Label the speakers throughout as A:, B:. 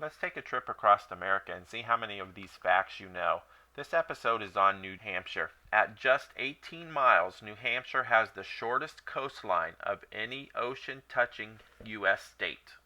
A: Let's take a trip across America and see how many of these facts you know. This episode is on New Hampshire. At just 18 miles, New Hampshire has the shortest coastline of any ocean-touching U.S. state.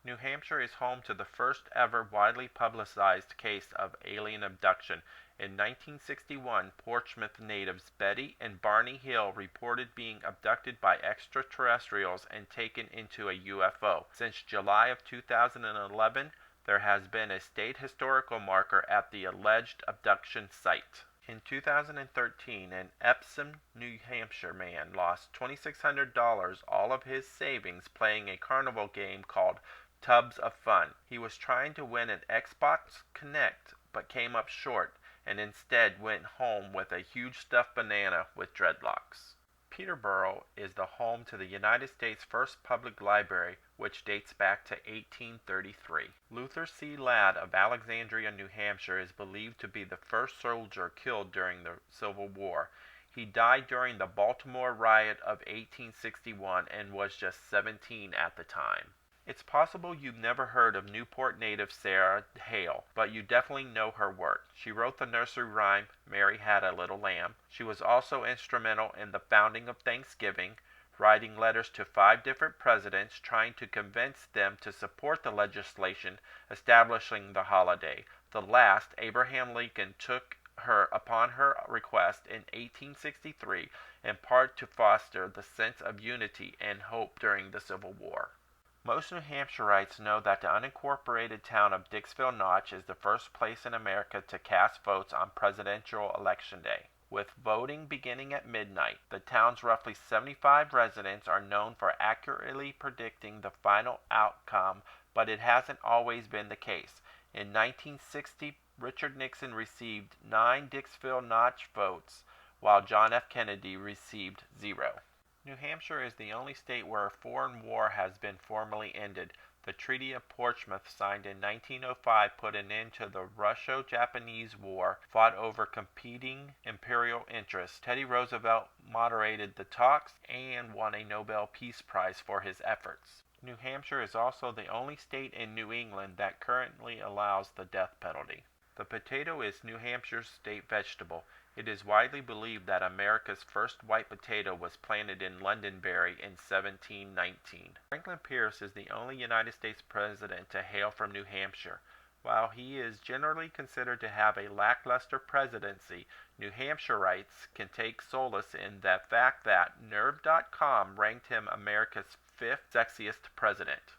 A: New Hampshire is home to the first ever widely publicized case of alien abduction. In 1961, Portsmouth natives Betty and Barney Hill reported being abducted by extraterrestrials and taken into a UFO. Since July of 2011, there has been a state historical marker at the alleged abduction site. In 2013, an Epsom, New Hampshire man lost $2,600, all of his savings, playing a carnival game called Tubs of Fun. He was trying to win an Xbox Connect, but came up short, and instead went home with a huge stuffed banana with dreadlocks. Peterborough is the home to the United States' first public library, which dates back to 1833. Luther C. Ladd of Alexandria, New Hampshire, is believed to be the first soldier killed during the Civil War. He died during the Baltimore riot of 1861 and was just 17 at the time. It's possible you've never heard of Newport native Sarah Hale, but you definitely know her work. She wrote the nursery rhyme, Mary Had a Little Lamb. She was also instrumental in the founding of Thanksgiving, writing letters to 5 different presidents trying to convince them to support the legislation establishing the holiday. The last, Abraham Lincoln, took her upon her request in 1863, in part to foster the sense of unity and hope during the Civil War. Most New Hampshireites know that the unincorporated town of Dixville Notch is the first place in America to cast votes on presidential election day. With voting beginning at midnight, the town's roughly 75 residents are known for accurately predicting the final outcome, but it hasn't always been the case. In 1960, Richard Nixon received 9 Dixville Notch votes, while John F. Kennedy received 0. New Hampshire is the only state where a foreign war has been formally ended. The Treaty of Portsmouth, signed in 1905, put an end to the Russo-Japanese War, fought over competing imperial interests. Teddy Roosevelt moderated the talks and won a Nobel Peace Prize for his efforts. New Hampshire is also the only state in New England that currently allows the death penalty. The potato is New Hampshire's state vegetable. It is widely believed that America's first white potato was planted in Londonderry in 1719. Franklin Pierce is the only United States president to hail from New Hampshire. While he is generally considered to have a lackluster presidency, New Hampshireites can take solace in the fact that Nerve.com ranked him America's 5th sexiest president.